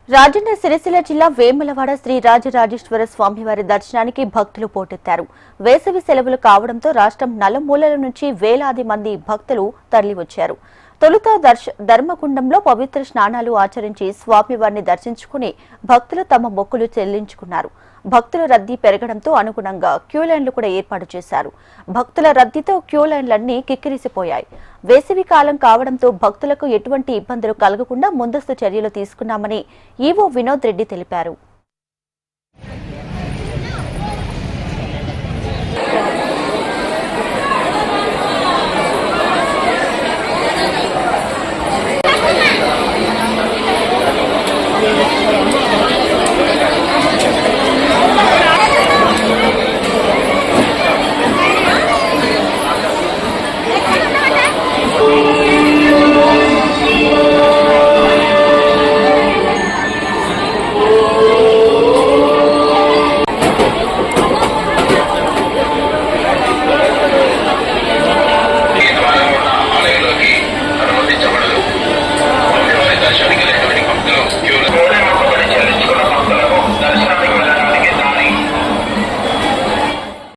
రాజన్న సిరిసిల్ల జిల్లా వేములవాడ శ్రీ రాజరాజేశ్వర స్వామివారి దర్శనానికి భక్తులు పోటెత్తారు. వేసవి సెలవులు కావడంతో రాష్ట్రం నలుమూలల నుంచి వేలాది మంది భక్తులు తరలివచ్చారు. తొలుత ధర్మకుండంలో పవిత్ర స్నానాలు ఆచరించి స్వామివారిని దర్శించుకుని భక్తులు తమ మొక్కులు చెల్లించుకున్నారు. భక్తుల రద్దీ పెరగడంతో అనుగుణంగా క్యూలైన్లు కూడా ఏర్పాటు చేశారు. భక్తుల రద్దీతో క్యూలైన్లన్నీ కిక్కిరిసిపోయాయి. వేసవి కాలం కావడంతో భక్తులకు ఎటువంటి ఇబ్బందులు కలగకుండా ముందస్తు చర్యలు తీసుకున్నామని ఈవో వినోద్ రెడ్డి తెలిపారు.